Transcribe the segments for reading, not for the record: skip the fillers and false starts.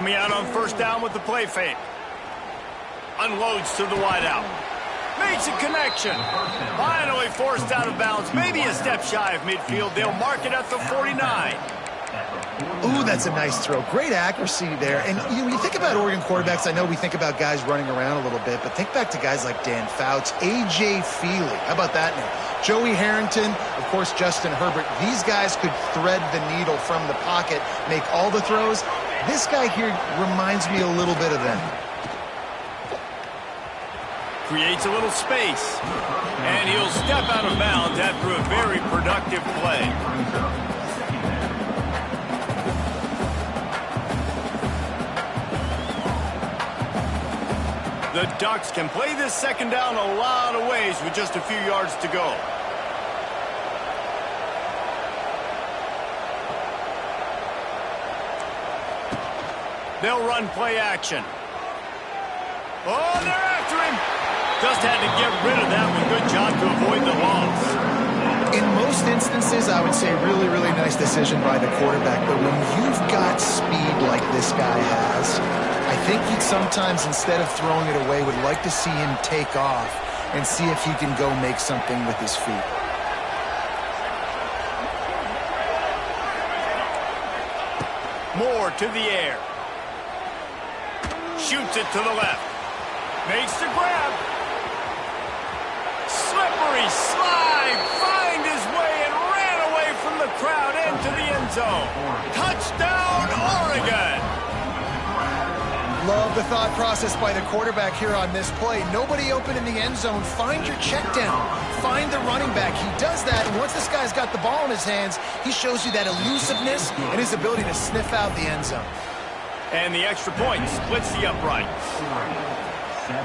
Coming out on first down with the play fake. Unloads to the wideout. Makes a connection. Finally forced out of bounds. Maybe a step shy of midfield. They'll mark it at the 49. Ooh, that's a nice throw. Great accuracy there. And when you think about Oregon quarterbacks, I know we think about guys running around a little bit, but think back to guys like Dan Fouts, A.J. Feely. How about that name? Joey Harrington, of course, Justin Herbert. These guys could thread the needle from the pocket, make all the throws. This guy here reminds me a little bit of them. Creates a little space. And he'll step out of bounds after a very productive play. The Ducks can play this second down a lot of ways with just a few yards to go. They'll run play action. Oh, they're after him. Just had to get rid of that one. Good job to avoid the loss. In most instances, I would say really, really nice decision by the quarterback. But when you've got speed like this guy has, I think he sometimes, instead of throwing it away, would like to see him take off and see if he can go make something with his feet. Moore to the air. Shoots it to the left. Makes the grab. Slippery slide. Find his way and ran away from the crowd into the end zone. Touchdown, Oregon. Love the thought process by the quarterback here on this play. Nobody open in the end zone. Find your check down. Find the running back. He does that, and once this guy's got the ball in his hands, he shows you that elusiveness and his ability to sniff out the end zone. And the extra point splits the uprights. 7-2.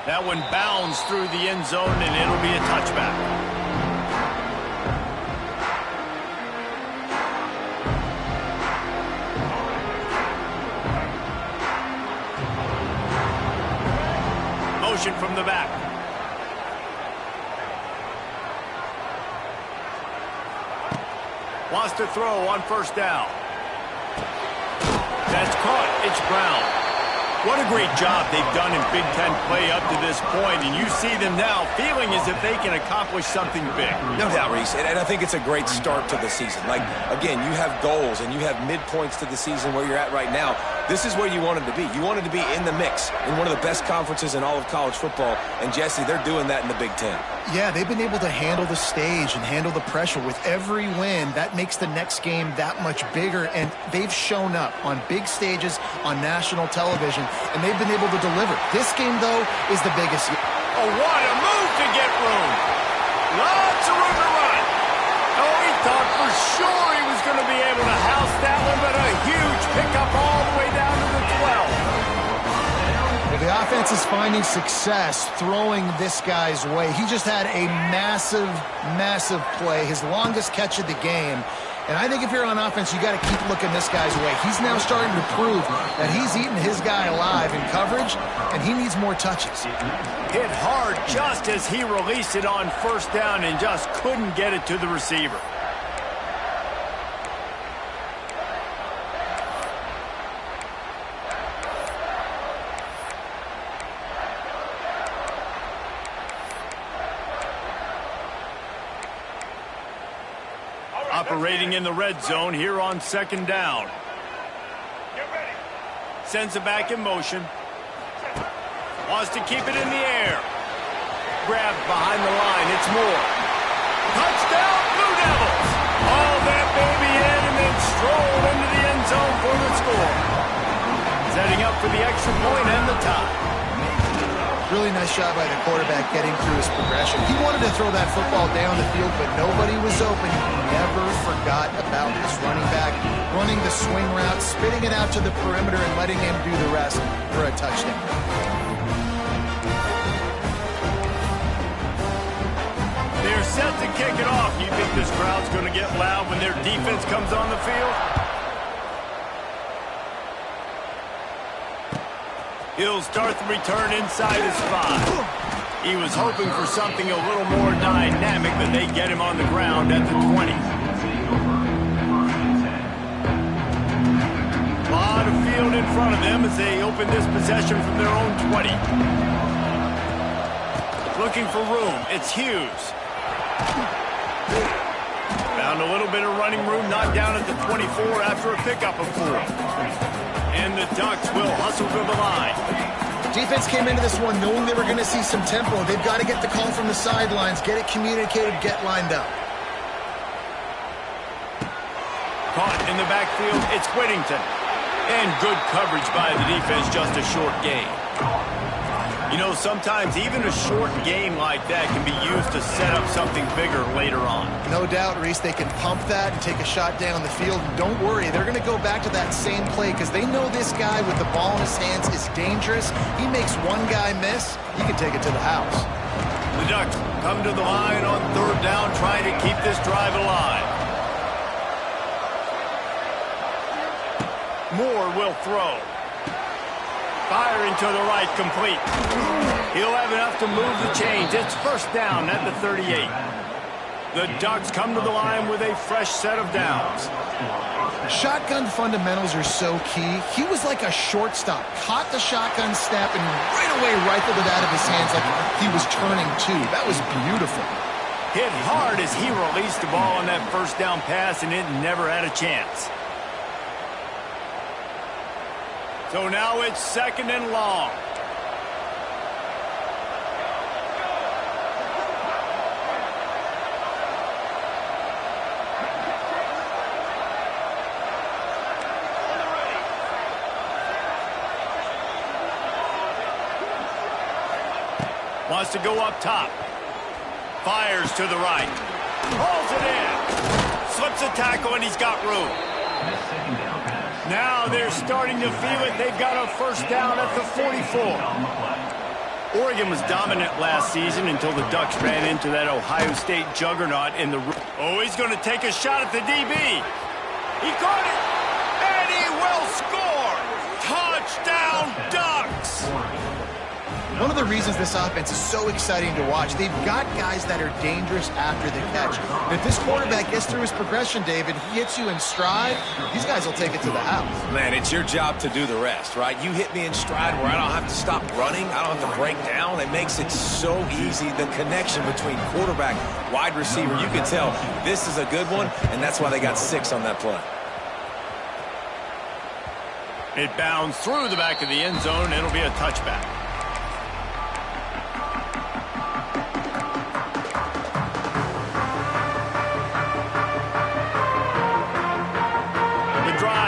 That one bounds through the end zone, and it'll be a touchback. Motion from the back. Wants to throw on first down. That's caught. It's Brown. What a great job they've done in Big Ten play up to this point, and you see them now feeling as if they can accomplish something big. No doubt, Reese, and I think it's a great start to the season. Like, again, you have goals and you have midpoints to the season where you're at right now. This is where you wanted to be. You wanted to be in the mix in one of the best conferences in all of college football, and Jesse, they're doing that in the Big Ten. Yeah, they've been able to handle the stage and handle the pressure. With every win, that makes the next game that much bigger, and they've shown up on big stages on national television, and they've been able to deliver. This game, though, is the biggest. Oh, what a move to get room. Lots of room to run. Oh, he thought for sure he was going to be able to house that one, but a huge pickup all the way down to the 12. Well, the offense is finding success throwing this guy's way. He just had a massive, massive play, his longest catch of the game. And I think if you're on offense, you got to keep looking this guy's way. He's now starting to prove that he's eating his guy alive in coverage, and he needs more touches. Hit hard just as he released it on first down and just couldn't get it to the receiver. Operating in the red zone here on second down. Sends it back in motion. Wants to keep it in the air. Grabbed behind the line. It's Moore. Touchdown, Blue Devils. All that baby in and then stroll into the end zone for the score. Setting up for the extra point and the tie. Really nice job by the quarterback getting through his progression. He wanted to throw that football down the field, but nobody was open. He never forgot about his running back, running the swing route, spitting it out to the perimeter, and letting him do the rest for a touchdown. They're set to kick it off. You think this crowd's going to get loud when their defense comes on the field? He'll start the return inside his 5. He was hoping for something a little more dynamic, but they get him on the ground at the 20. field in front of them as they open this possession from their own 20. Looking for room. It's Hughes. Found a little bit of running room, knocked down at the 24 after a pickup of 4. And the Ducks will hustle to the line. Defense came into this one knowing they were going to see some tempo. They've got to get the call from the sidelines, get it communicated, get lined up. Caught in the backfield, it's Whittington. And good coverage by the defense, just a short gain. You know, sometimes even a short game like that can be used to set up something bigger later on. No doubt, Reese, they can pump that and take a shot down the field. And don't worry, they're going to go back to that same play because they know this guy with the ball in his hands is dangerous. He makes one guy miss, he can take it to the house. The Ducks come to the line on 3rd down, trying to keep this drive alive. Moore will throw. Firing to the right, complete. He'll have enough to move the chains. It's 1st down at the 38. The Ducks come to the line with a fresh set of downs. Shotgun fundamentals are so key. He was like a shortstop. Caught the shotgun snap and right away rifled it out of his hands like he was turning two. That was beautiful. Hit hard as he released the ball on that 1st down pass, and it never had a chance. So now it's 2nd and long. Wants to go up top. Fires to the right. Pulls it in. Slips a tackle, and he's got room. Now they're starting to feel it. They've got a 1st down at the 44. Oregon was dominant last season until the Ducks ran into that Ohio State juggernaut in the... Oh, he's going to take a shot at the DB. He caught it, and he will score. Touchdown, Ducks. One of the reasons this offense is so exciting to watch, they've got guys that are dangerous after the catch. And if this quarterback gets through his progression, David, he hits you in stride, these guys will take it to the house. Man, it's your job to do the rest, right? You hit me in stride where I don't have to stop running. I don't have to break down. It makes it so easy. The connection between quarterback, wide receiver, you can tell this is a good one, and that's why they got 6 on that play. It bounds through the back of the end zone. It'll be a touchback.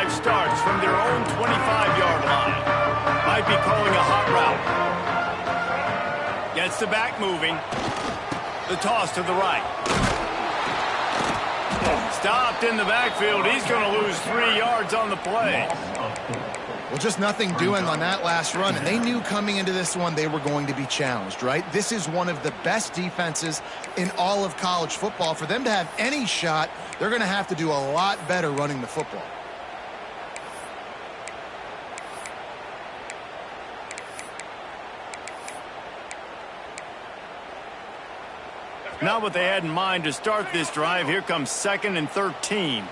Starts from their own 25-yard line. Might be calling a hot route. Gets the back moving. The toss to the right. Stopped in the backfield. He's going to lose 3 yards on the play. Well, just nothing doing on that last run, and they knew coming into this one they were going to be challenged, right? This is one of the best defenses in all of college football. For them to have any shot, they're going to have to do a lot better running the football. Not what they had in mind to start this drive. Here comes 2nd and 13.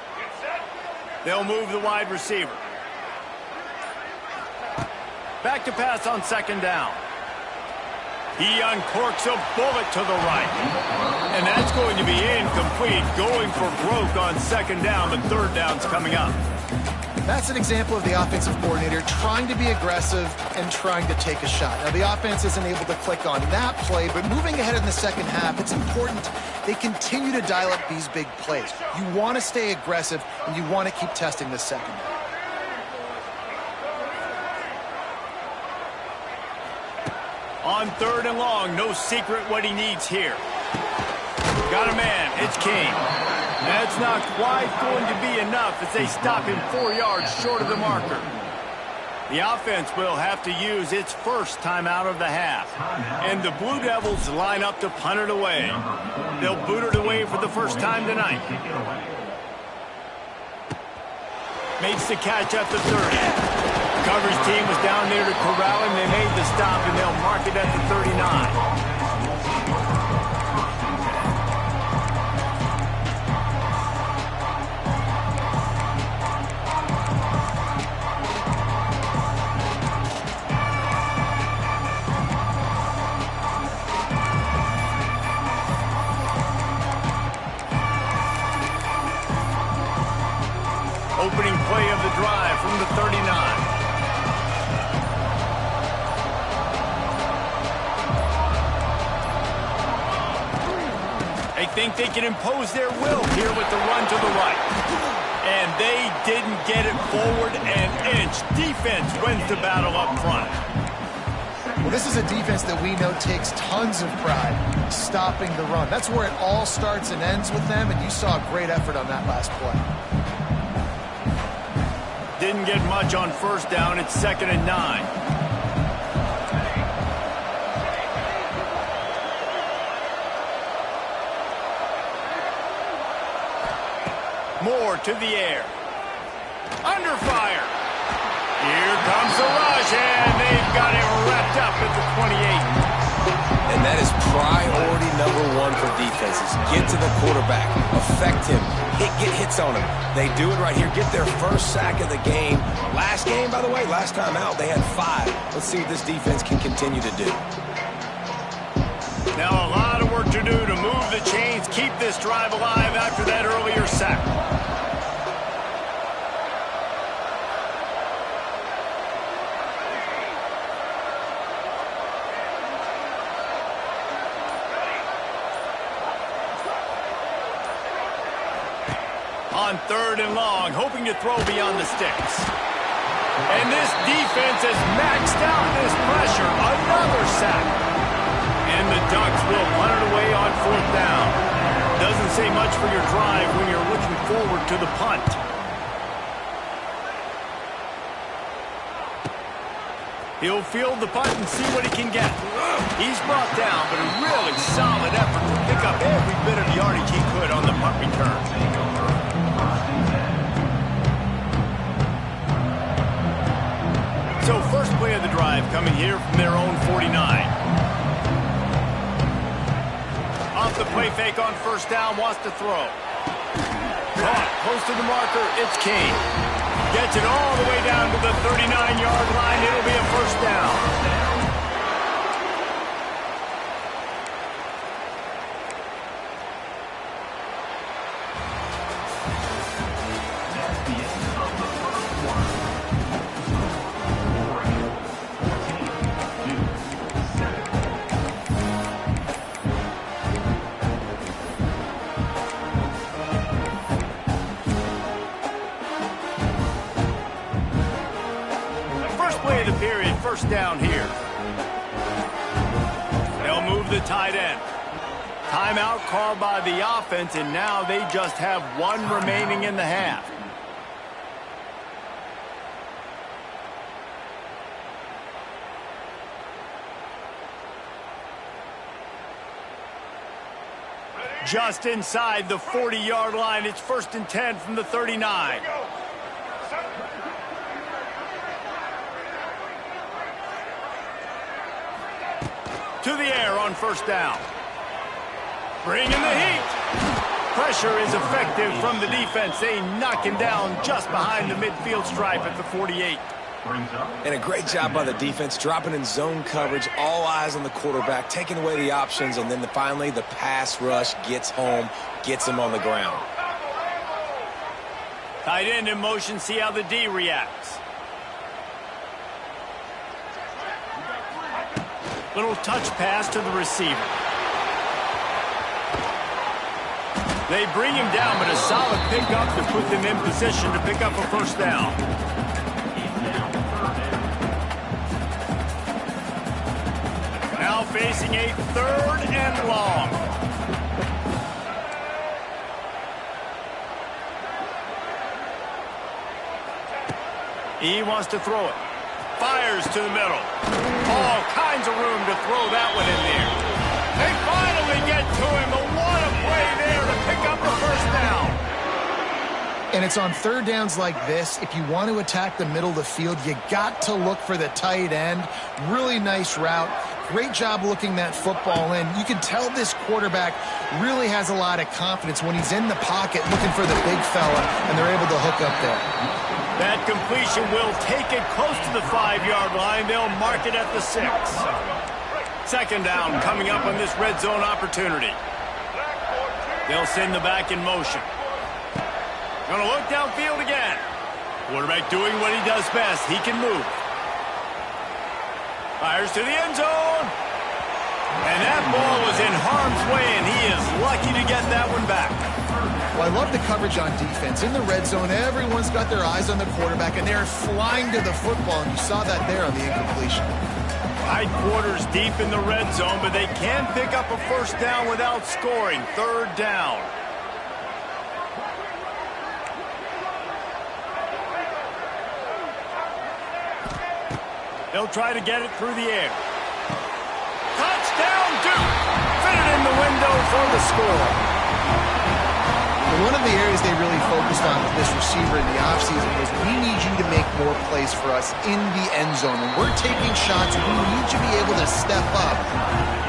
They'll move the wide receiver. Back to pass on 2nd down. He uncorks a bullet to the right. And that's going to be incomplete. Going for broke on 2nd down, but 3rd down's coming up. That's an example of the offensive coordinator trying to be aggressive and trying to take a shot. Now, the offense isn't able to click on that play, but moving ahead in the 2nd half, it's important they continue to dial up these big plays. You want to stay aggressive, and you want to keep testing the second. On 3rd and long, no secret what he needs here. Got a man, it's King. That's not quite going to be enough as they stop him 4 yards short of the marker. The offense will have to use its first timeout of the half. And the Blue Devils line up to punt it away. They'll boot it away for the first time tonight. Makes the catch at the 30. The coverage team was down there to corral him. They made the stop, and they'll mark it at the 39. think they can impose their will here with the run to the right. And they didn't get it forward an inch. Defense wins the battle up front. Well, this is a defense that we know takes tons of pride stopping the run. That's where it all starts and ends with them, and you saw a great effort on that last play. Didn't get much on first down. It's 2nd and 9. Moore to the air. Under fire. Here comes the rush, and they've got it wrapped up at the 28. And that is priority #1 for defenses. Get to the quarterback. Affect him. Get hits on him. They do it right here. Get their first sack of the game. Last game, by the way, last time out, they had 5. Let's see what this defense can continue to do. Now a lot of work to do to move the chains, keep this drive alive after that earlier sack. On 3rd and long, hoping to throw beyond the sticks. And this defense has maxed out this pressure. Another sack. And the Ducks will punt it away on 4th down. Doesn't say much for your drive when you're looking forward to the punt. He'll field the punt and see what he can get. He's brought down, but a really solid effort to pick up every bit of yardage he could on the punt return. So first play of the drive coming here from their own 49. Off the play fake on 1st down, wants to throw. Caught, close to the marker, it's King. Gets it all the way down to the 39-yard line. It'll be a 1st down. Play the period, 1st down here. They'll move the tight end. Timeout called by the offense, and now they just have 1 remaining in the half. Just inside the 40-yard line, it's 1st and 10 from the 39. To the air on 1st down. Bringing the heat. Pressure is effective from the defense. They knock him down just behind the midfield stripe at the 48. And a great job by the defense, dropping in zone coverage, all eyes on the quarterback, taking away the options, and then finally the pass rush gets home, gets him on the ground. Tight end in motion, see how the D reacts. Little touch pass to the receiver. They bring him down, but a solid pickup to put them in position to pick up a 1st down. Now facing a 3rd and long. He wants to throw it. Fires to the middle. All kinds of room to throw that one in there. They finally get to him, but what a play there to pick up the 1st down. And it's on 3rd downs like this. If you want to attack the middle of the field, you got to look for the tight end. Really nice route. Great job looking that football in. You can tell this quarterback really has a lot of confidence when he's in the pocket looking for the big fella, and they're able to hook up there. That completion will take it close to the 5-yard line. They'll mark it at the 6. 2nd down coming up on this red zone opportunity. They'll send the back in motion. Gonna look downfield again. Quarterback doing what he does best. He can move. Fires to the end zone. And that ball was in harm's way, and he is lucky to get that one back. Well, I love the coverage on defense. In the red zone, everyone's got their eyes on the quarterback, and they're flying to the football, and you saw that there on the incompletion. Tight quarters deep in the red zone, but they can pick up a first down without scoring. Third down. They'll try to get it through the air. Touchdown, Duke! Fit it in the window for the score. One of the areas they really focused on with this receiver in the offseason was we need you to make more plays for us in the end zone. When we're taking shots, we need you to be able to step up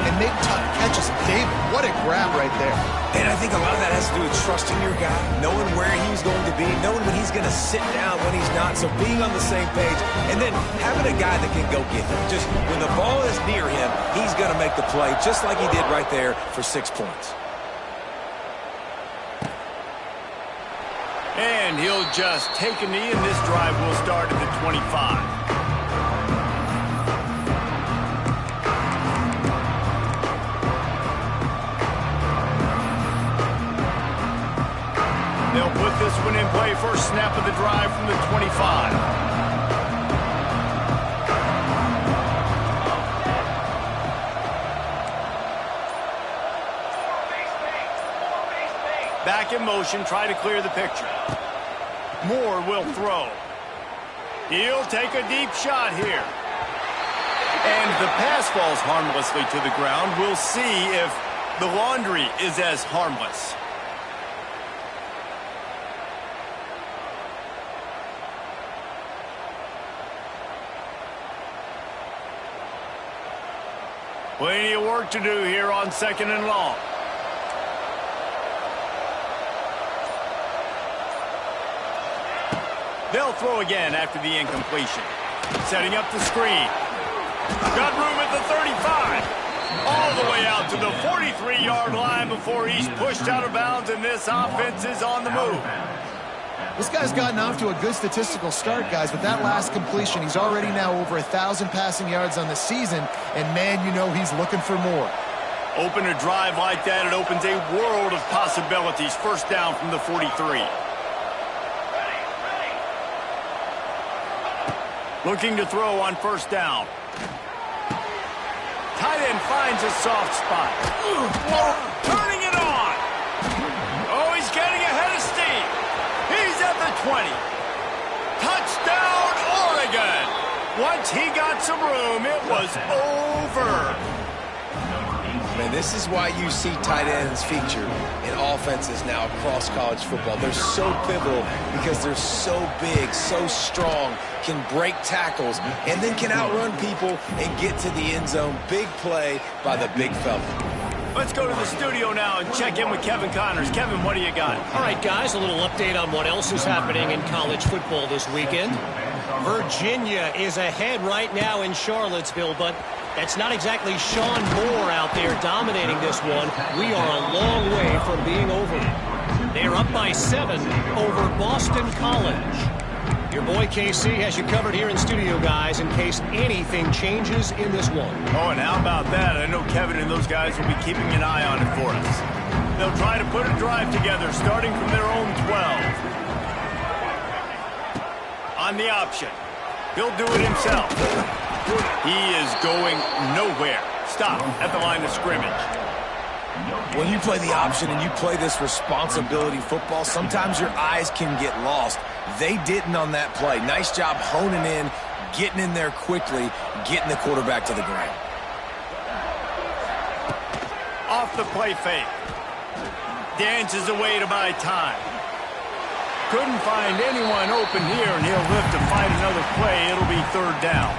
and make tough catches. David, what a grab right there. And I think a lot of that has to do with trusting your guy, knowing where he's going to be, knowing when he's going to sit down, when he's not. So being on the same page, and then having a guy that can go get him. Just when the ball is near him, he's going to make the play, just like he did right there for 6 points. And he'll just take a knee, and this drive will start at the 25. They'll put this one in play. First snap of the drive from the 25. Back in motion, try to clear the picture. Moore will throw. He'll take a deep shot here. And the pass falls harmlessly to the ground. We'll see if the laundry is as harmless. Plenty of work to do here on 2nd and long. They'll throw again after the incompletion. Setting up the screen. Got room at the 35. All the way out to the 43-yard line before he's pushed out of bounds, and this offense is on the move. This guy's gotten off to a good statistical start, guys. With that last completion, he's already now over 1,000 passing yards on the season, and man, you know he's looking for more. Open a drive like that, it opens a world of possibilities. First down from the 43. Looking to throw on first down. Tight end finds a soft spot. Turning it on. Oh, he's getting ahead of steam. He's at the 20. Touchdown, Oregon. Once he got some room, it was over. Man, this is why you see tight ends featured in offenses now across college football. They're so pivotal because they're so big, so strong, can break tackles, and then can outrun people and get to the end zone. Big play by the big fella. Let's go to the studio now and check in with Kevin Connors. Kevin, what do you got? All right, guys, a little update on what else is happening in college football this weekend. Virginia is ahead right now in Charlottesville, but that's not exactly Sean Moore out there dominating this one. We are a long way from being over. They're up by 7 over Boston College. Your boy KC has you covered here in studio, guys, in case anything changes in this one. Oh, and how about that? I know Kevin and those guys will be keeping an eye on it for us. They'll try to put a drive together, starting from their own 12. On the option. He'll do it himself. He is going nowhere. Stop at the line of scrimmage. When you play the option and you play this responsibility football, sometimes your eyes can get lost. They didn't on that play. Nice job honing in, getting in there quickly, getting the quarterback to the ground. Off the play fake. Dances away to buy time. Couldn't find anyone open here, and he'll live to fight another play. It'll be third down.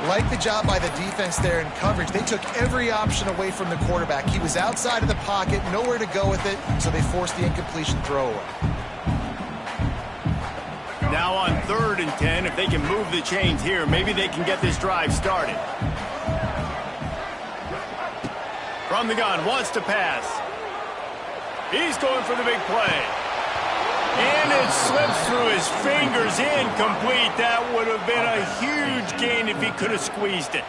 Like the job by the defense there in coverage. They took every option away from the quarterback. He was outside of the pocket, nowhere to go with it, so they forced the incompletion throwaway. Now on 3rd and 10, if they can move the chains here, maybe they can get this drive started. From the gun, wants to pass. He's going for the big play. And it slips through his fingers, incomplete. That would have been a huge gain if he could have squeezed it.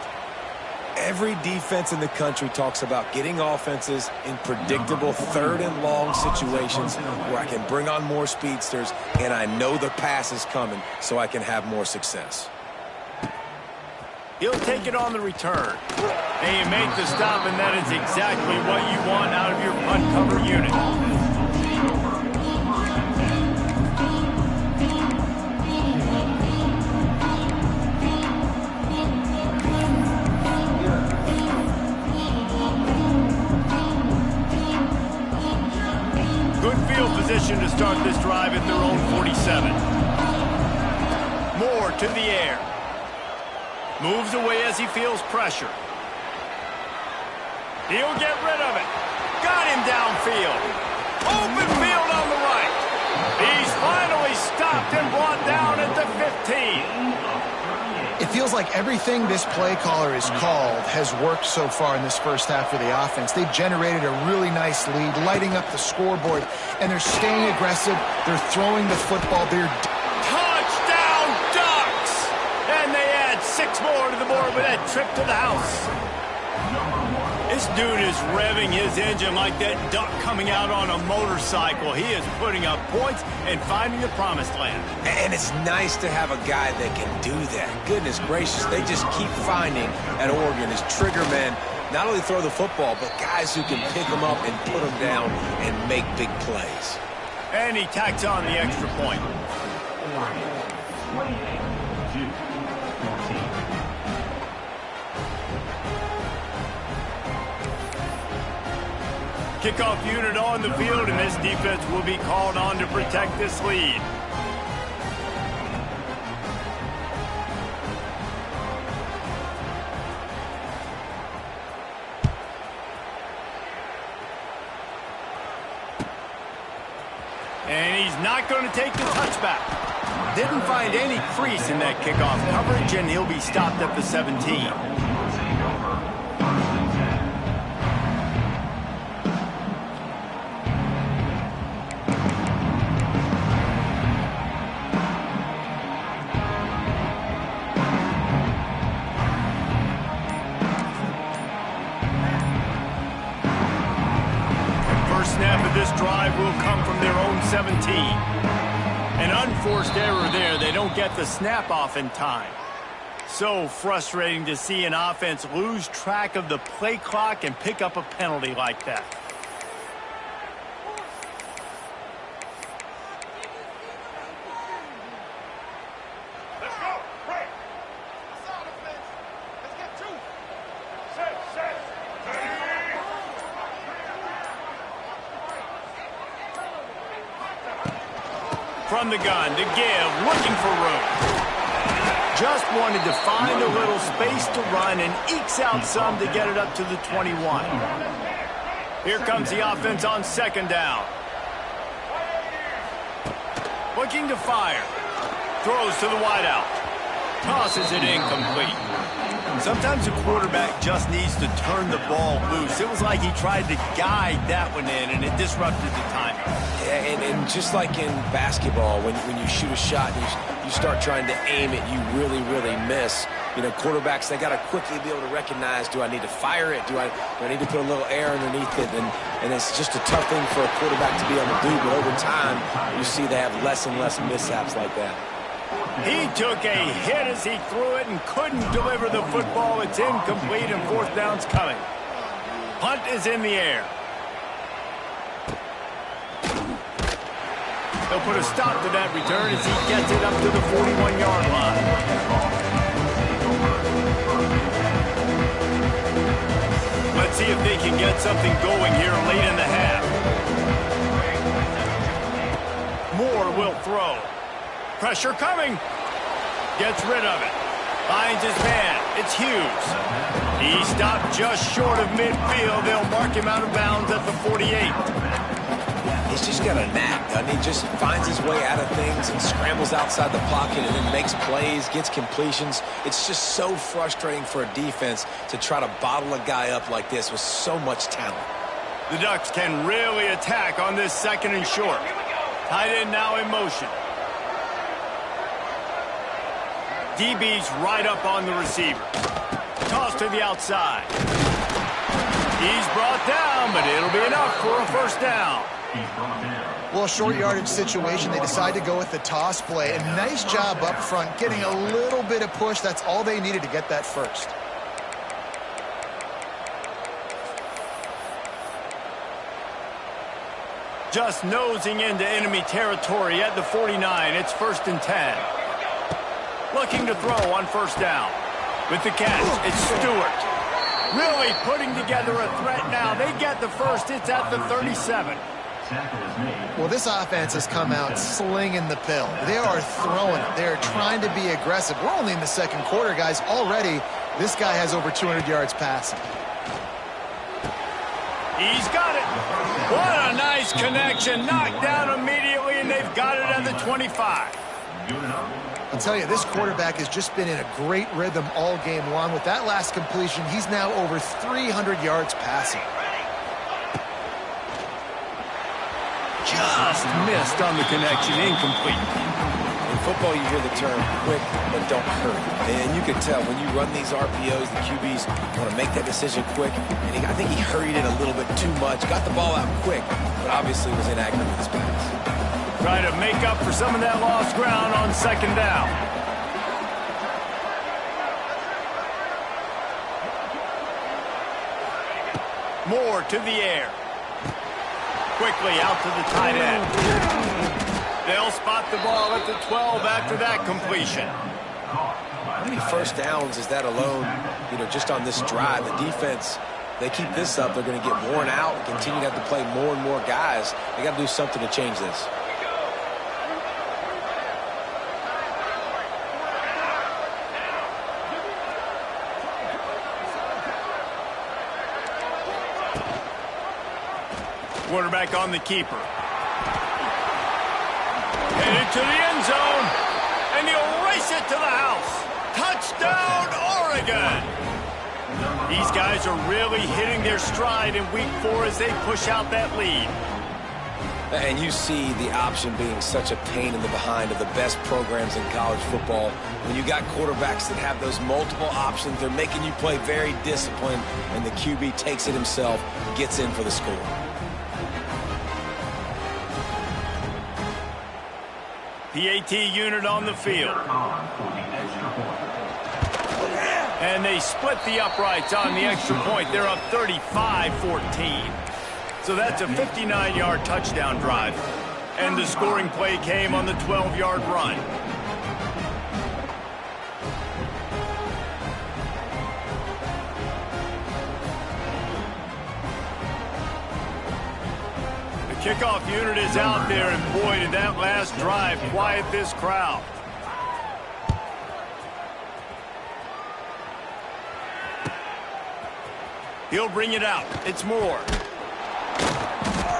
Every defense in the country talks about getting offenses in predictable third and long situations where I can bring on more speedsters and I know the pass is coming so I can have more success. He'll take it on the return. And you make the stop, and that is exactly what you want out of your punt cover unit. Good field position to start this drive at their own 47. Moore to the air. Moves away as he feels pressure. He'll get rid of it. Got him downfield. Open field on the right. He's finally stopped and brought down at the 15. It feels like everything this play caller has called has worked so far in this first half for the offense. They've generated a really nice lead, lighting up the scoreboard, and they're staying aggressive. They're throwing the football. They're Touchdown Ducks! And they add 6 more to the board with that trip to the house. This dude is revving his engine like that duck coming out on a motorcycle. He is putting up points and finding the promised land. And it's nice to have a guy that can do that. Goodness gracious, they just keep finding at Oregon as trigger men, not only throw the football, but guys who can pick them up and put them down and make big plays. And he tacks on the extra point. Kickoff unit on the field, and this defense will be called on to protect this lead. And he's not going to take the touchback. Didn't find any crease in that kickoff coverage, and he'll be stopped at the 17. Snap of this drive will come from their own 17. An unforced error there. They don't get the snap off in time. So frustrating to see an offense lose track of the play clock and pick up a penalty like that. From the gun to give, looking for room. Just wanted to find a little space to run and ekes out some to get it up to the 21. Here comes the offense on second down. Looking to fire. Throws to the wideout. Tosses it incomplete. Sometimes a quarterback just needs to turn the ball loose. It was like he tried to guide that one in, and it disrupted the timing. Yeah, and just like in basketball, when you shoot a shot and you start trying to aim it, you really, really miss. You know, quarterbacks, they got to quickly be able to recognize, do I need to fire it? Do I need to put a little air underneath it? And it's just a tough thing for a quarterback to be able to do, but over time, you see they have less and less mishaps like that. He took a hit as he threw it and couldn't deliver the football. It's incomplete and fourth down's coming. Punt is in the air. They'll put a stop to that return as he gets it up to the 41-yard line. Let's see if they can get something going here late in the half. Moore will throw. Pressure coming. Gets rid of it. Finds his man. It's Hughes. He stopped just short of midfield. They'll mark him out of bounds at the 48. He's just got a knack, doesn't he? Just finds his way out of things and scrambles outside the pocket and then makes plays, gets completions. It's just so frustrating for a defense to try to bottle a guy up like this with so much talent. The Ducks can really attack on this second and short. Tight end now in motion. DB's right up on the receiver. Toss to the outside. He's brought down, but it'll be enough for a first down. Well, short yardage situation, they decide to go with the toss play. And nice job up front, getting a little bit of push. That's all they needed to get that first. Just nosing into enemy territory at the 49. It's 1st and 10. Looking to throw on first down. With the catch, it's Stewart. Really putting together a threat now. They get the first. It's at the 37. Well, this offense has come out slinging the pill. They are throwing it. They are trying to be aggressive. We're only in the second quarter, guys. Already, this guy has over 200 yards passing. He's got it. What a nice connection. Knocked down immediately, and they've got it at the 25. I'll tell you, this quarterback has just been in a great rhythm all game long. With that last completion, he's now over 300 yards passing. Just missed on the connection. Incomplete. In football, you hear the term quick, but don't hurry. And you can tell when you run these RPOs, the QBs want to make that decision quick. And I think he hurried it a little bit too much. Got the ball out quick, but obviously was inaccurate with his pass. Try to make up for some of that lost ground on second down. Moore to the air. Quickly out to the tight end. They'll spot the ball at the 12 after that completion. How many first downs is that alone, just on this drive? The defense, they keep this up, they're going to get worn out and continue to have to play more and more guys. They got to do something to change this. Quarterback on the keeper. Headed to the end zone. And he'll race it to the house. Touchdown, Oregon! These guys are really hitting their stride in week 4 as they push out that lead. And you see the option being such a pain in the behind of the best programs in college football. When you got quarterbacks that have those multiple options, they're making you play very disciplined, and the QB takes it himself, gets in for the score. PAT unit on the field. And they split the uprights on the extra point. They're up 35-14. So that's a 59-yard touchdown drive. And the scoring play came on the 12-yard run. Kickoff unit is out there, and boy, did that last drive quiet this crowd. He'll bring it out. It's Moore.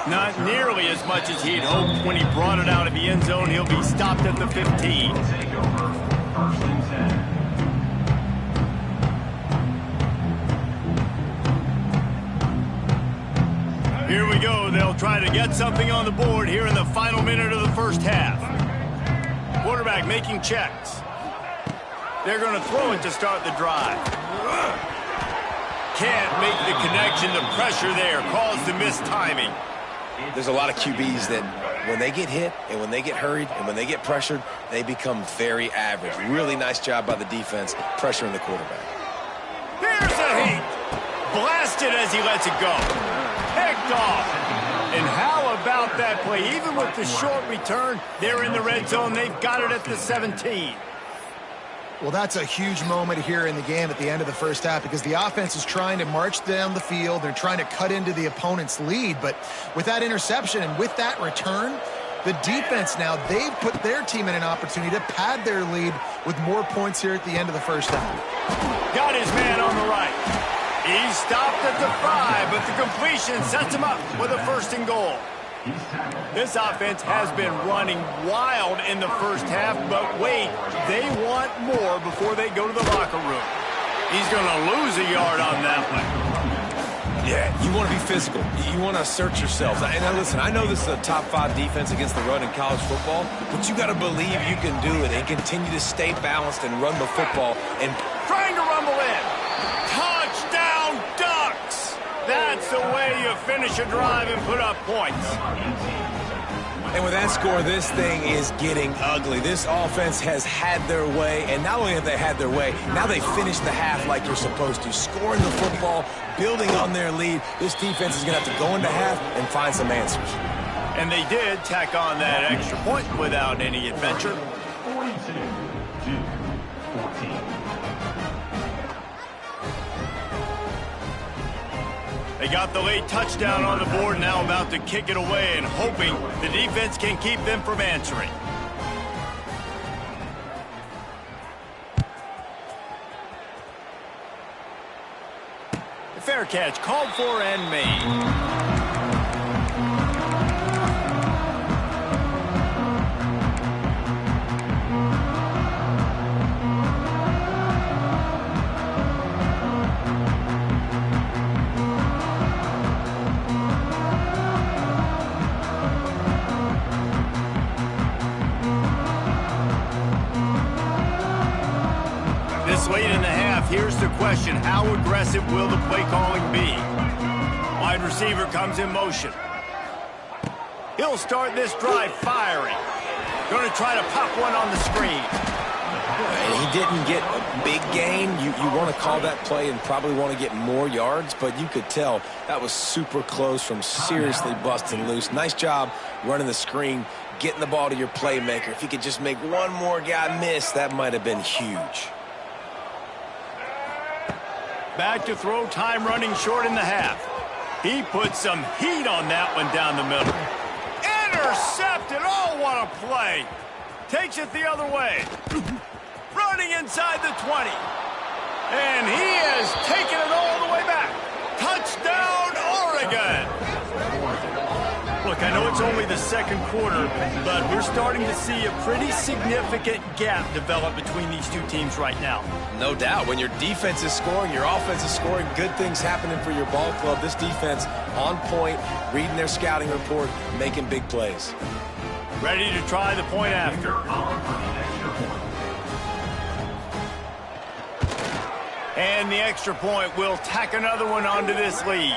Not nearly as much as he'd hoped when he brought it out of the end zone. He'll be stopped at the 15. Here we go. They'll try to get something on the board here in the final minute of the first half. Quarterback making checks. They're going to throw it to start the drive. Can't make the connection. The pressure there caused the missed timing. There's a lot of QBs that when they get hit and when they get hurried and when they get pressured, they become very average. Really nice job by the defense pressuring the quarterback. Here's a heat. Blasted as he lets it go. Picked off. And how about that play? Even with the short return, they're in the red zone. They've got it at the 17. Well, that's a huge moment here in the game at the end of the first half because the offense is trying to march down the field. They're trying to cut into the opponent's lead. But with that interception and with that return, the defense now, they've put their team in an opportunity to pad their lead with more points here at the end of the first half. Got his man on the right. He's stopped at the 5, but the completion sets him up with a 1st and goal. This offense has been running wild in the first half, but wait, they want more before they go to the locker room. He's going to lose a yard on that one. Yeah, you want to be physical. You want to assert yourselves. And now listen, I know this is a top 5 defense against the run in college football, but you got to believe you can do it and continue to stay balanced and run the football. And trying to rumble in. to finish a drive and put up points. And with that score, this thing is getting ugly. This offense has had their way, and not only have they had their way, now they finished the half like you're supposed to, scoring the football, building on their lead. This defense is going to have to go into half and find some answers. And they did tack on that extra point without any adventure. 42-14. They got the late touchdown on the board, now about to kick it away and hoping the defense can keep them from answering. The fair catch called for and made. Late in the half, here's the question. How aggressive will the play calling be? Wide receiver comes in motion. He'll start this drive firing. Going to try to pop one on the screen. And he didn't get a big gain. You want to call that play and probably want to get more yards, but you could tell that was super close from seriously busting loose. Nice job running the screen, getting the ball to your playmaker. If he could just make one more guy miss, that might have been huge. Back to throw, time running short in the half. He put some heat on that one down the middle. Intercepted! Oh, what a play! Takes it the other way. Running inside the 20. And he has taken it all the way back. Touchdown, Oregon! Look, I know it's only the second quarter, but we're starting to see a pretty significant gap develop between these two teams right now. No doubt. When your defense is scoring, your offense is scoring, good things happening for your ball club. This defense on point, reading their scouting report, making big plays. Ready to try the point after. And the extra point will tack another one onto this lead.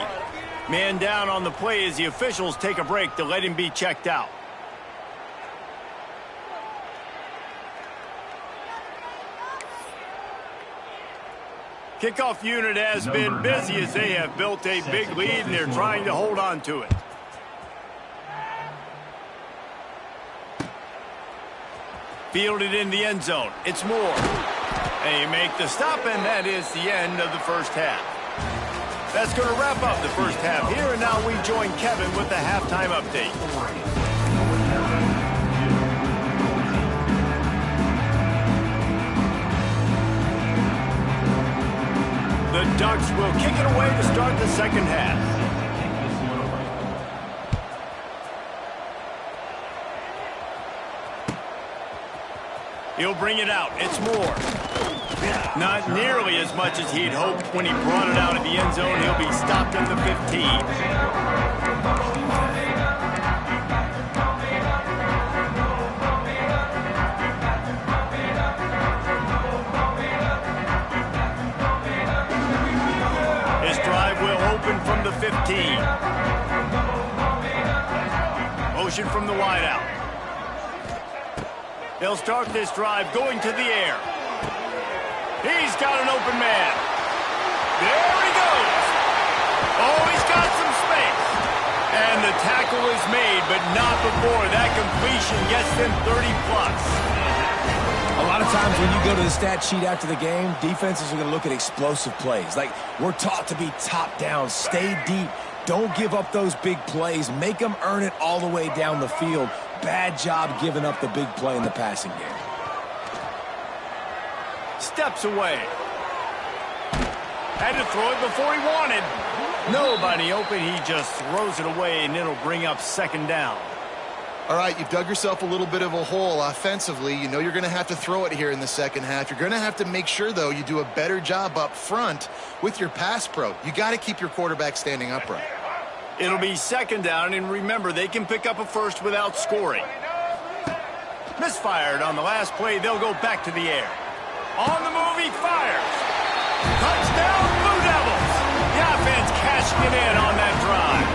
Man down on the play as the officials take a break to let him be checked out. Kickoff unit has been busy as they have built a big lead and they're trying to hold on to it. Fielded in the end zone. It's Moore. They make the stop, and that is the end of the first half. That's going to wrap up the first half here, and now we join Kevin with the halftime update. The Ducks will kick it away to start the second half. He'll bring it out. It's Moore. Not nearly as much as he'd hoped when he brought it out of the end zone. He'll be stopped at the 15. His drive will open from the 15. Motion from the wideout. They'll start this drive going to the air. He's got an open man. There he goes. Oh, he's got some space. And the tackle is made, but not before that completion gets them 30-plus. A lot of times when you go to the stat sheet after the game, defenses are going to look at explosive plays. Like, we're taught to be top down, stay deep, don't give up those big plays, make them earn it all the way down the field. Bad job giving up the big play in the passing game. Steps away. Had to throw it before he wanted. Nobody open. He just throws it away, and it'll bring up second down. All right, you've dug yourself a little bit of a hole offensively. You know you're going to have to throw it here in the second half. You're going to have to make sure, though, you do a better job up front with your pass pro. You got to keep your quarterback standing upright. It'll be second down, and remember, they can pick up a first without scoring. Misfired on the last play. They'll go back to the air. On the move, he fires. Touchdown, Blue Devils. The offense cashing it in on that drive.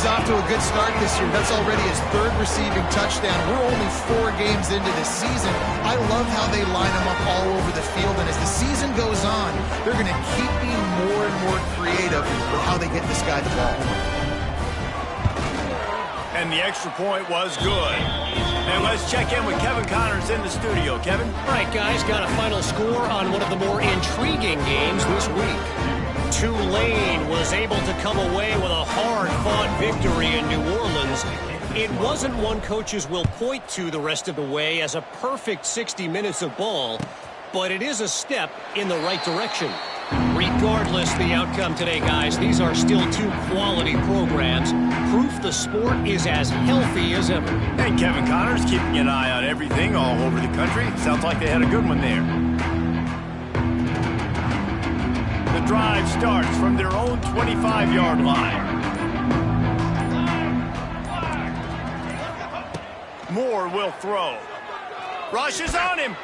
off to a good start this year. That's already his 3rd receiving touchdown. We're only 4 games into this season. I love how they line him up all over the field, and as the season goes on, they're going to keep being more and more creative with how they get this guy the ball. And the extra point was good. And let's check in with Kevin Connors in the studio. Kevin? All right, guys, got a final score on one of the more intriguing games this week. Tulane was able to come away with a hard-fought victory in New Orleans. It wasn't one coaches will point to the rest of the way as a perfect 60 minutes of ball, but it is a step in the right direction. Regardless the outcome today, guys, these are still 2 quality programs. Proof the sport is as healthy as ever. And Kevin Connors keeping an eye on everything all over the country. Sounds like they had a good one there. The drive starts from their own 25-yard line. Moore will throw. Rush is on him.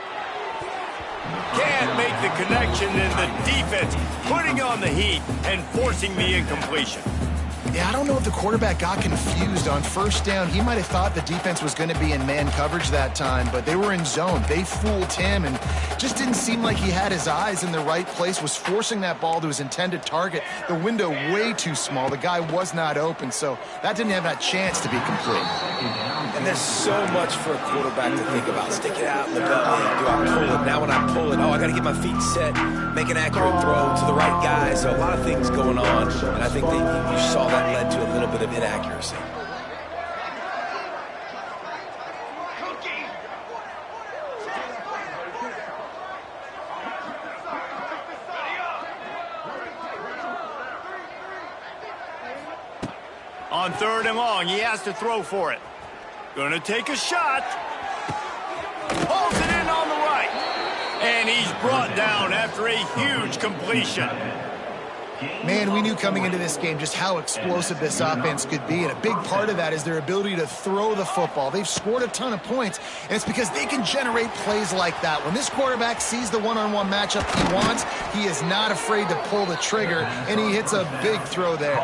Can't make the connection, and the defense putting on the heat and forcing the incompletion. Yeah, I don't know if the quarterback got confused on first down. He might have thought the defense was going to be in man coverage that time, but they were in zone. They fooled him and just didn't seem like he had his eyes in the right place, was forcing that ball to his intended target. The window way too small. The guy was not open, so that didn't have that chance to be complete. And there's so much for a quarterback to think about. Stick it out in the belly. Do I pull it? Now when I pull it, I got to get my feet set, make an accurate throw to the right guy. So a lot of things going on, and I think that you saw that led to a little bit of inaccuracy. On 3rd and long, he has to throw for it. Gonna take a shot. Pulls it in on the right. And he's brought down after a huge completion. Man, we knew coming into this game just how explosive this offense could be, and a big part of that is their ability to throw the football. They've scored a ton of points, and it's because they can generate plays like that. When this quarterback sees the one-on-one matchup he wants, he is not afraid to pull the trigger, and he hits a big throw there.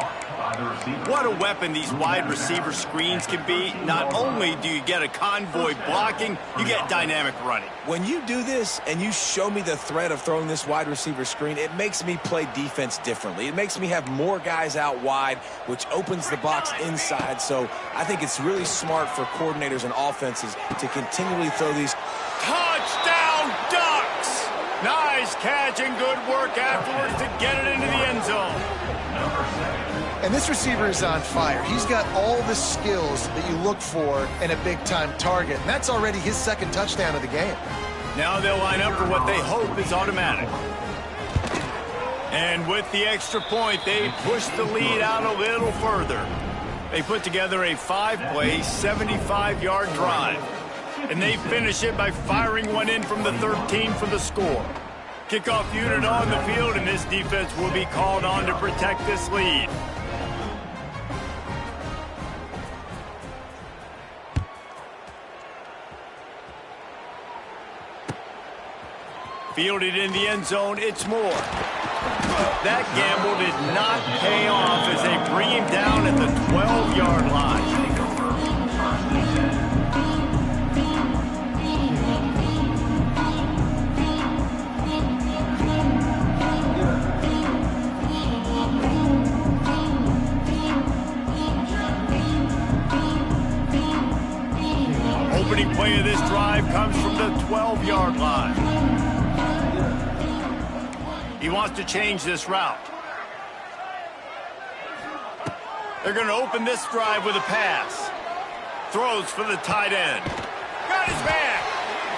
What a weapon these wide receiver screens can be. Not only do you get a convoy blocking, you get dynamic running. When you do this and you show me the threat of throwing this wide receiver screen, it makes me play defense differently. It makes me have more guys out wide, which opens the box inside. So I think it's really smart for coordinators and offenses to continually throw these. Touchdown, Ducks! Nice catch and good work afterwards to get it into the end zone. And this receiver is on fire. He's got all the skills that you look for in a big-time target. And that's already his 2nd touchdown of the game. Now they'll line up for what they hope is automatic. And with the extra point, they push the lead out a little further. They put together a 5-play, 75-yard drive. And they finish it by firing one in from the 13 for the score. Kickoff unit on the field, and this defense will be called on to protect this lead. Fielded in the end zone, it's Moore. That gamble did not pay off as they bring him down at the 12-yard line. Opening play of this drive comes from the 12-yard line. He wants to change this route. They're going to open this drive with a pass. Throws for the tight end. Got his back.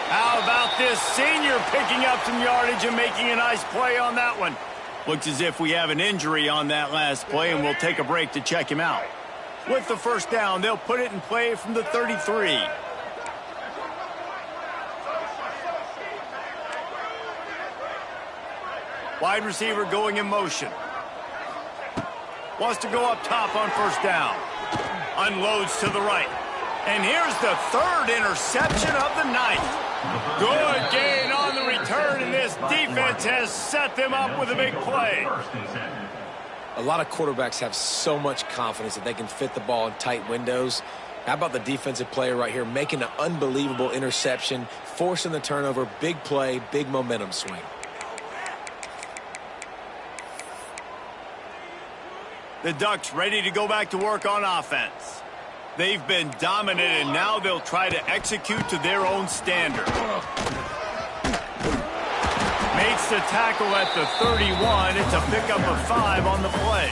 How about this senior picking up some yardage and making a nice play on that one? Looks as if we have an injury on that last play, and we'll take a break to check him out. With the first down, they'll put it in play from the 33. Wide receiver going in motion. Wants to go up top on first down. Unloads to the right. And here's the 3rd interception of the night. Good gain on the return, and this defense has set them up with a big play. A lot of quarterbacks have so much confidence that they can fit the ball in tight windows. How about the defensive player right here making an unbelievable interception, forcing the turnover, big play, big momentum swing. The Ducks ready to go back to work on offense. They've been dominant, and now they'll try to execute to their own standard. Makes the tackle at the 31. It's a pickup of 5 on the play.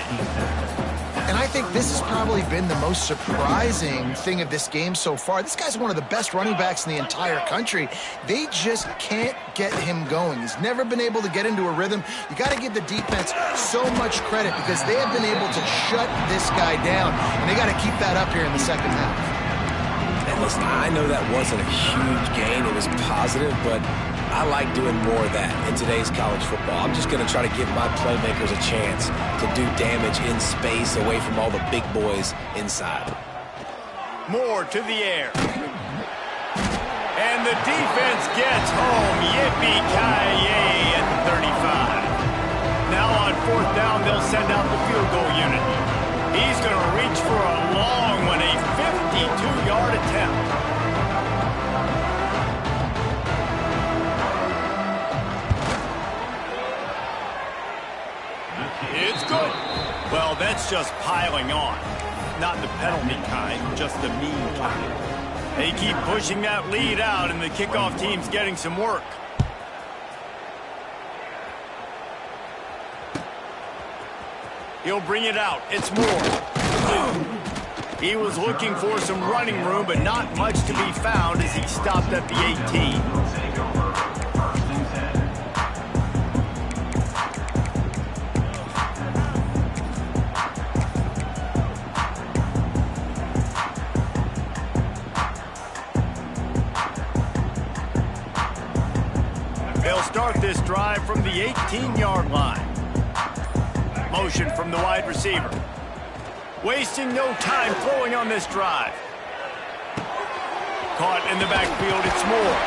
And I think this has probably been the most surprising thing of this game so far. This guy's one of the best running backs in the entire country. They just can't get him going. He's never been able to get into a rhythm. You got to give the defense so much credit because they have been able to shut this guy down, and they got to keep that up here in the second half. And listen, I know that wasn't a huge gain. It was positive, but I like doing more of that in today's college football. I'm just going to try to give my playmakers a chance to do damage in space away from all the big boys inside. Moore to the air. And the defense gets home. Yippee-ki-yay at the 35. Now on 4th down, they'll send out the field goal unit. He's going to reach for a long one, a 52-yard attempt. It's good. Well, that's just piling on. Not the penalty kind, just the mean kind. They keep pushing that lead out, and the kickoff team's getting some work. He'll bring it out. It's Moore. He was looking for some running room, but not much to be found as he stopped at the 18. They'll start this drive from the 18-yard line. Motion from the wide receiver. Wasting no time throwing on this drive. Caught in the backfield, it's Moore.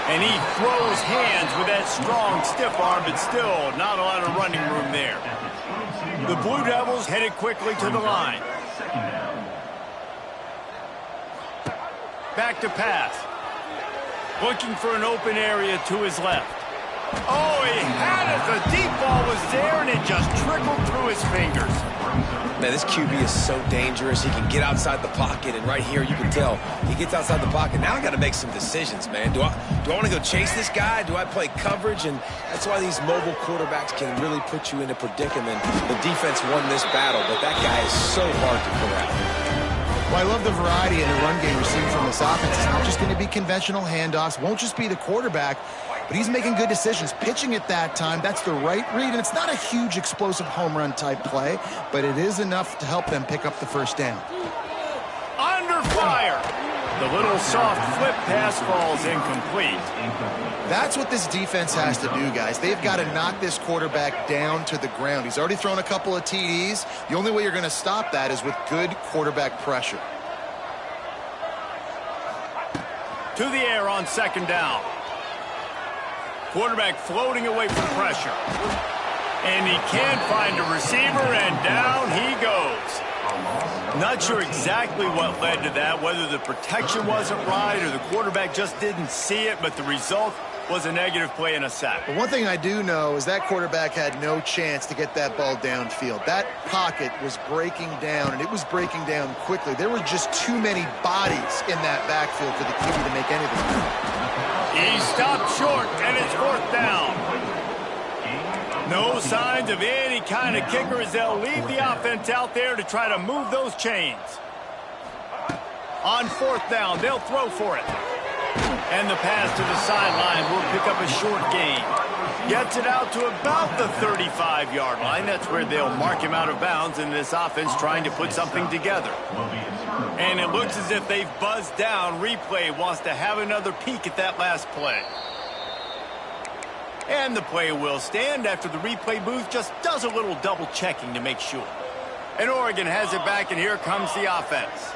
And he throws hands with that strong, stiff arm, but still not a lot of running room there. The Blue Devils headed quickly to the line. Back to pass. Looking for an open area to his left. Oh, he had it. The deep ball was there, and it just trickled through his fingers. Man, this QB is so dangerous. He can get outside the pocket, and right here you can tell he gets outside the pocket. Now I got to make some decisions, man. Do I want to go chase this guy? Do I play coverage? And that's why these mobile quarterbacks can really put you in a predicament. The defense won this battle, but that guy is so hard to corral. Well, I love the variety in the run game we're seeing from this offense. It's not just going to be conventional handoffs. Won't just be the quarterback, but he's making good decisions. Pitching at that time, that's the right read, and it's not a huge explosive home run type play, but it is enough to help them pick up the first down. Under fire. The little soft flip pass falls incomplete. That's what this defense has to do, guys. They've got to knock this quarterback down to the ground. He's already thrown a couple of TDs. The only way you're going to stop that is with good quarterback pressure. To the air on 2nd down. Quarterback floating away from pressure. And he can't find a receiver, and down he goes. Not sure exactly what led to that, whether the protection wasn't right or the quarterback just didn't see it, but the result was a negative play and a sack. But one thing I do know is that quarterback had no chance to get that ball downfield. That pocket was breaking down, and it was breaking down quickly. There were just too many bodies in that backfield for the QB to make anything happen. He stopped short, and it's 4th down. No signs of any kind of kicker as they'll leave the offense out there to try to move those chains. On 4th down, they'll throw for it. And the pass to the sideline will pick up a short gain. Gets it out to about the 35-yard line. That's where they'll mark him out of bounds in this offense trying to put something together. And it looks as if they've buzzed down. Replay wants to have another peek at that last play. And the play will stand after the replay booth just does a little double checking to make sure. And Oregon has it back, and here comes the offense.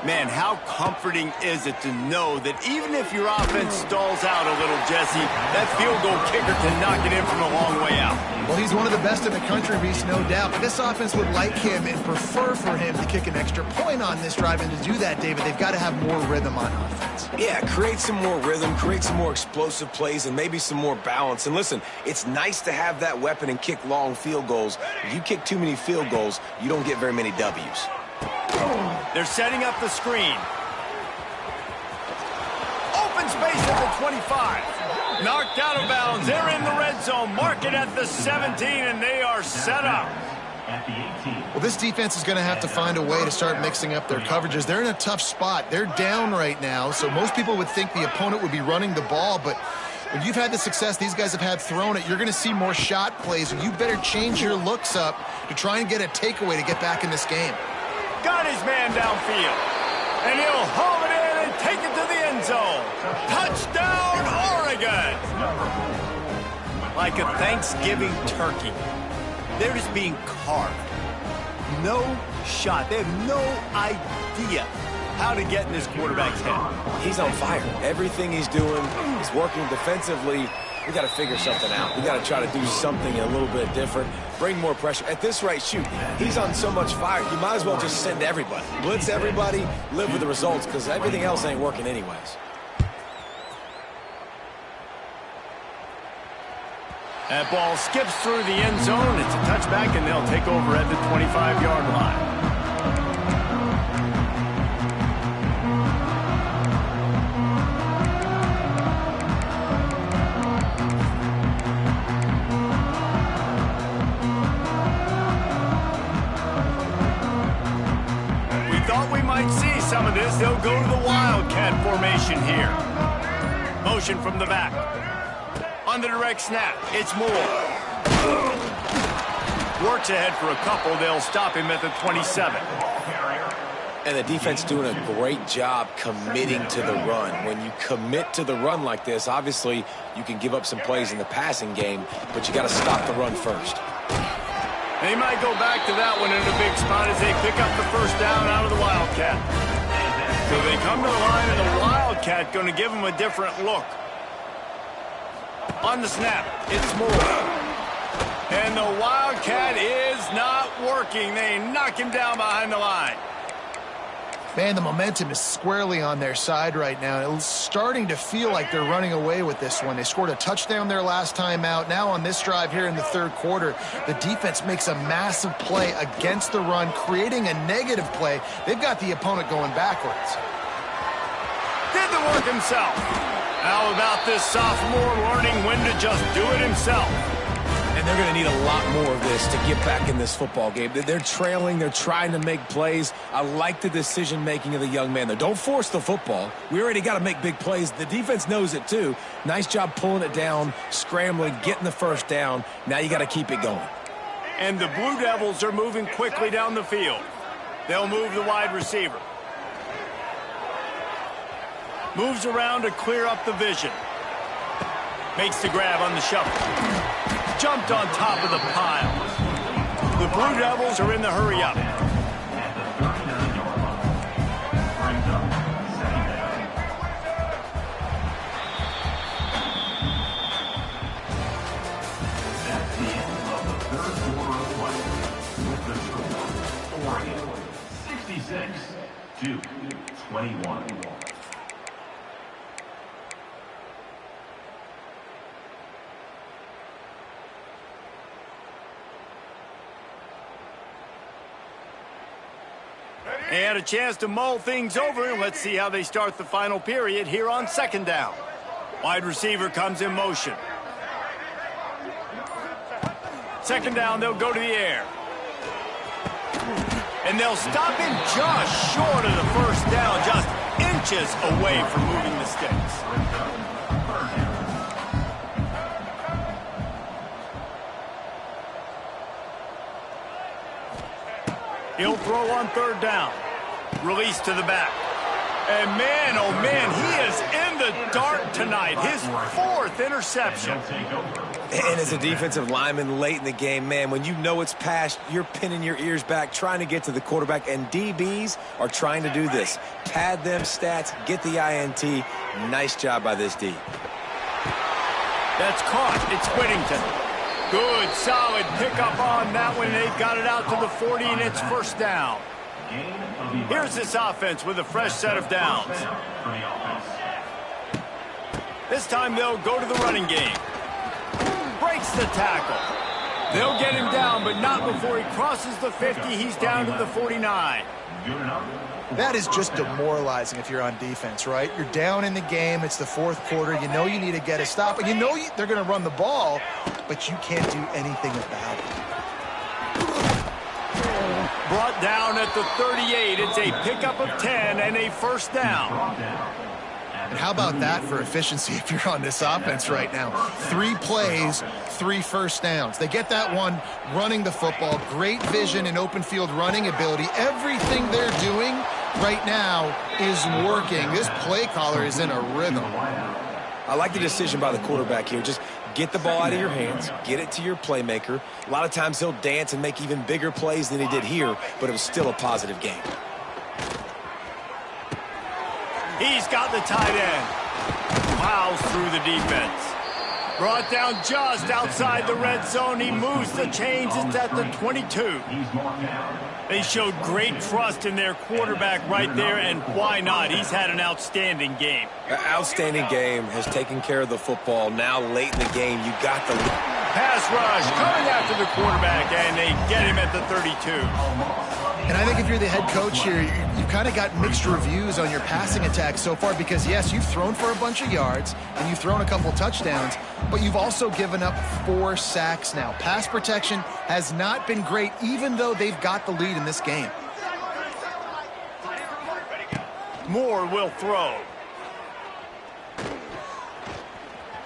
Man, how comforting is it to know that even if your offense stalls out a little, Jesse, that field goal kicker can knock it in from a long way out. Well, he's He's one of the best in the country, Reese, no doubt. But this offense would like him and prefer for him to kick an extra point on this drive. And to do that, David, they've got to have more rhythm on offense. Yeah, create some more rhythm, create some more explosive plays, and maybe some more balance. And listen, it's nice to have that weapon and kick long field goals. If you kick too many field goals, you don't get very many W's. They're setting up the screen. Open space at the 25. Knocked out of bounds. They're in the red zone. Mark it at the 17, and they are set up. Well, this defense is going to have to find a way to start mixing up their coverages. They're in a tough spot. They're down right now, so most people would think the opponent would be running the ball, but when you've had the success these guys have had throwing it, you're going to see more shot plays, and you better change your looks up to try and get a takeaway to get back in this game. Got his man downfield, and he'll haul it in and take it to the end zone. Touchdown, Oregon! Like a Thanksgiving turkey, they're just being carved. No shot. They have no idea how to get in this quarterback's head. He's on fire. Everything he's doing is working defensively. We got to figure something out. We got to try to do something a little bit different, bring more pressure. At this rate, shoot, he's on so much fire, you might as well just send everybody. Blitz everybody, live with the results, because everything else ain't working anyways. That ball skips through the end zone. It's a touchback, and they'll take over at the 25-yard line. See some of this. They'll go to the Wildcat formation here. Motion from the back. On the direct snap, it's Moore. Works ahead for a couple. They'll stop him at the 27. And the defense doing a great job committing to the run. When you commit to the run like this, obviously you can give up some plays in the passing game, but you got to stop the run first. They might go back to that one in a big spot as they pick up the first down out of the Wildcat. So they come to the line, and the Wildcat going to give them a different look. On the snap, it's Moore. And the Wildcat is not working. They knock him down behind the line. Man, the momentum is squarely on their side right now. It's starting to feel like they're running away with this one. They scored a touchdown their last time out. Now on this drive here in the third quarter, the defense makes a massive play against the run, creating a negative play. They've got the opponent going backwards. Did the work himself. How about this sophomore learning when to just do it himself? And they're going to need a lot more of this to get back in this football game. They're trailing. They're trying to make plays. I like the decision-making of the young man, though. Don't force the football. We already got to make big plays. The defense knows it, too. Nice job pulling it down, scrambling, getting the first down. Now you got to keep it going. And the Blue Devils are moving quickly down the field. They'll move the wide receiver. Moves around to clear up the vision. Makes the grab on the shuffle. Jumped on top of the pile. The Blue Devils are in the hurry-up. That's the end of the third quarter of play. With the score, Oregon 66-21. They had a chance to mull things over. Let's see how they start the final period here on second down. Wide receiver comes in motion. Second down, they'll go to the air. And they'll stop him just short of the first down, just inches away from moving the sticks. He'll throw on third down. Release to the back. And man, oh man, he is in the dark tonight. His fourth interception. And as a defensive lineman late in the game, man, when you know it's past, you're pinning your ears back, trying to get to the quarterback, and DBs are trying to do this. Pad them stats, get the INT. Nice job by this D. That's caught. It's Whittington. Good, solid pickup on that one. They've got it out to the 40, and it's first down. Here's this offense with a fresh set of downs. This time they'll go to the running game. Breaks the tackle. They'll get him down, but not before he crosses the 50. He's down to the 49. That is just demoralizing if you're on defense, right? You're down in the game. It's the fourth quarter. You know you need to get a stop. And you know they're going to run the ball, but you can't do anything about it. Brought down at the 38. It's a pickup of 10 and a first down. And how about that for efficiency if you're on this offense right now? 3 plays, 3 first downs. They get that one running the football. Great vision and open field running ability. Everything they're doing right now is working. This play caller is in a rhythm. I like the decision by the quarterback here. Just get the ball out of your hands, get it to your playmaker. A lot of times he'll dance and make even bigger plays than he did here, but it was still a positive game. He's got the tight end. Plows through the defense. Brought down just outside the red zone. He moves the chains. It's at the 22. They showed great trust in their quarterback right there, and why not? He's had an outstanding game. Outstanding game, has taken care of the football. Now late in the game, you got the pass rush coming after the quarterback, and they get him at the 32. And I think if you're the head coach here, you've kind of got mixed reviews on your passing attack so far because, yes, you've thrown for a bunch of yards and you've thrown a couple touchdowns, but you've also given up 4 sacks now. Pass protection has not been great, even though they've got the lead in this game. Moore will throw.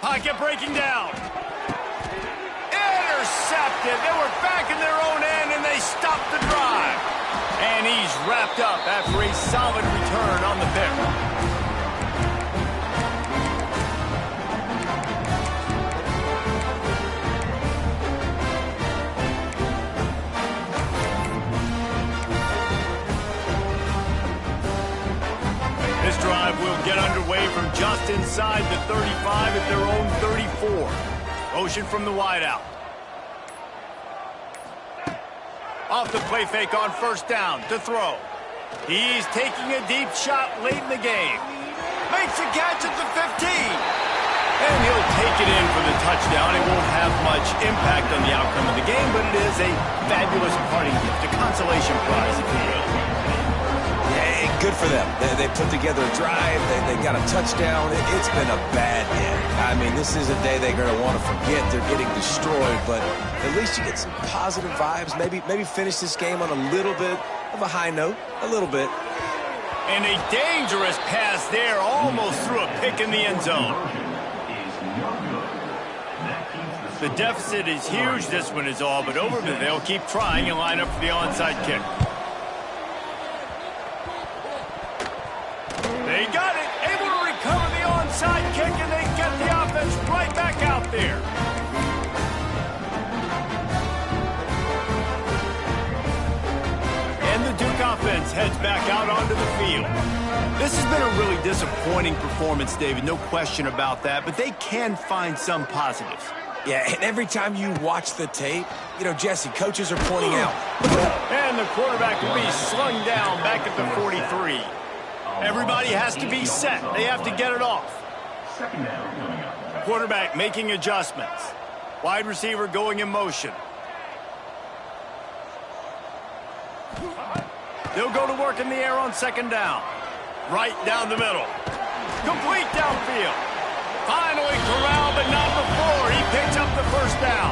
Pocket breaking down. Intercepted. They were back in their own end, and they stopped the drive. And he's wrapped up after a solid return on the pick. This drive will get underway from just inside the 35 at their own 34. Motion from the wideout. Off the play fake on first down to throw. He's taking a deep shot late in the game. Makes a catch at the 15. And he'll take it in for the touchdown. It won't have much impact on the outcome of the game, but it is a fabulous parting gift, a consolation prize, if you will. Yeah, good for them. They put together a drive. They got a touchdown. It's been a bad day. I mean, this is a day they're going to want to forget. They're getting destroyed, but at least you get some positive vibes. Maybe finish this game on a little bit of a high note, a little bit. And a dangerous pass there, almost threw a pick in the end zone. The deficit is huge. This one is all but over, but they'll keep trying and line up for the onside kick. They got it, able to recover the onside kick, and they get the offense right back out there. And the Duke offense heads back out onto the field. This has been a really disappointing performance, David, no question about that, but they can find some positives. Yeah, and every time you watch the tape, you know, Jesse, coaches are pointing out. And the quarterback will be slung down back at the 43. Everybody has to be set. They have to get it off. Quarterback making adjustments. Wide receiver going in motion. They'll go to work in the air on second down. Right down the middle. Complete downfield. Finally corralled, but not before. He picks up the first down.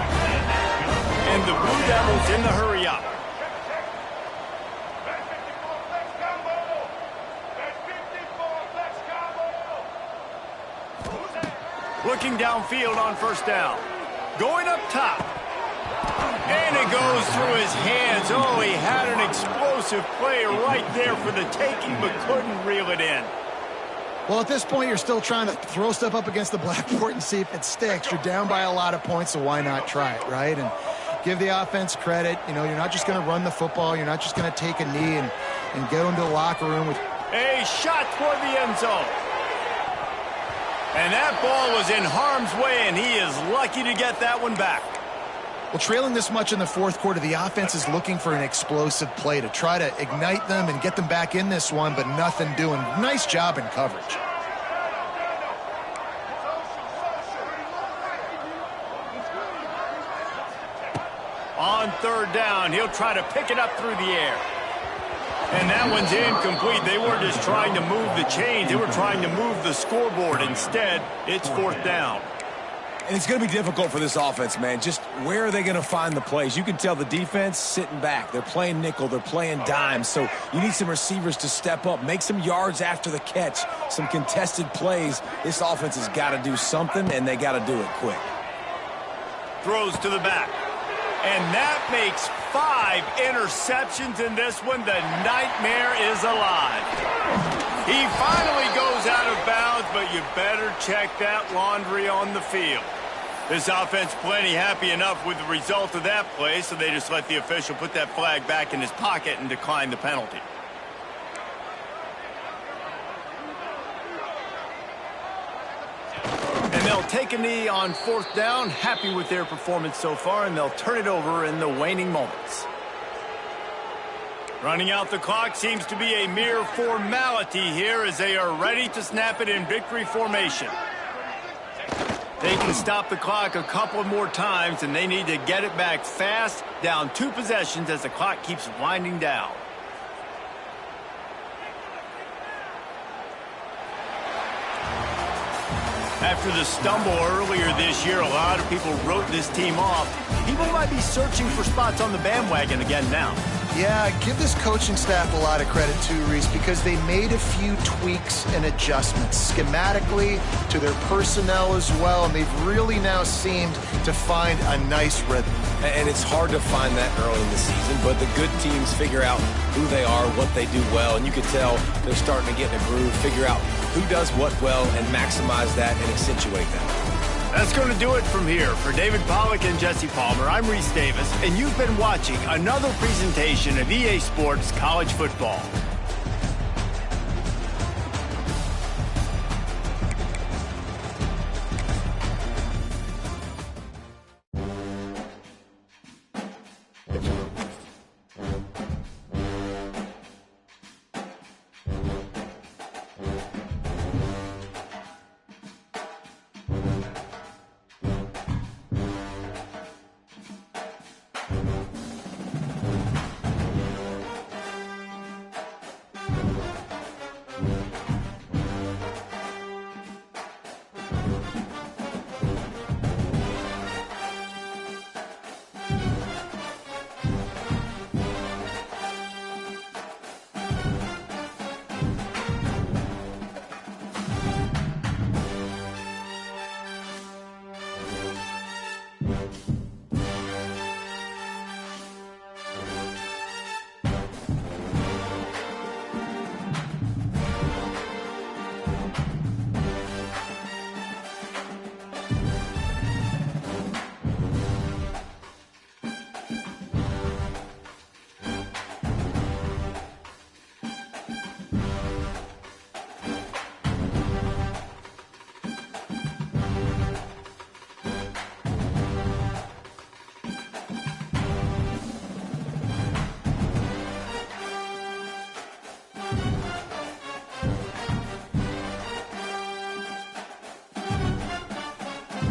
And the Blue Devils in the hurry up. Looking downfield on first down. Going up top. And it goes through his hands. Oh, he had an explosive play right there for the taking, but couldn't reel it in. Well, at this point, you're still trying to throw stuff up against the blackboard and see if it sticks. You're down by a lot of points, so why not try it, right? And give the offense credit. You know, you're not just going to run the football. You're not just going to take a knee and go into the locker room with a shot toward the end zone. And that ball was in harm's way, and he is lucky to get that one back. Well, trailing this much in the fourth quarter, the offense is looking for an explosive play to try to ignite them and get them back in this one, but nothing doing. Nice job in coverage. On third down, he'll try to pick it up through the air. And that one's incomplete. They weren't just trying to move the chains. They were trying to move the scoreboard. Instead, it's fourth down. And it's going to be difficult for this offense, man. Just where are they going to find the plays? You can tell the defense sitting back. They're playing nickel. They're playing dime. So you need some receivers to step up, make some yards after the catch, some contested plays. This offense has got to do something, and they got to do it quick. Throws to the back. And that makes 5 interceptions in this one. The nightmare is alive. He finally goes out of bounds, but you better check that laundry on the field. This offense plenty happy enough with the result of that play, so they just let the official put that flag back in his pocket and decline the penalty. And they'll take a knee on fourth down, happy with their performance so far, and they'll turn it over in the waning moments. Running out the clock seems to be a mere formality here as they are ready to snap it in victory formation. They can stop the clock a couple more times, and they need to get it back fast, down 2 possessions as the clock keeps winding down. After the stumble earlier this year, a lot of people wrote this team off. People might be searching for spots on the bandwagon again now. Yeah, give this coaching staff a lot of credit too, Reese, because they made a few tweaks and adjustments schematically to their personnel as well, and they've really now seemed to find a nice rhythm. And it's hard to find that early in the season, but the good teams figure out who they are, what they do well, and you can tell they're starting to get in a groove, figure out who does what well, and maximize that and accentuate that. That's going to do it from here. For David Pollack and Jesse Palmer, I'm Reese Davis, and you've been watching another presentation of EA Sports College Football.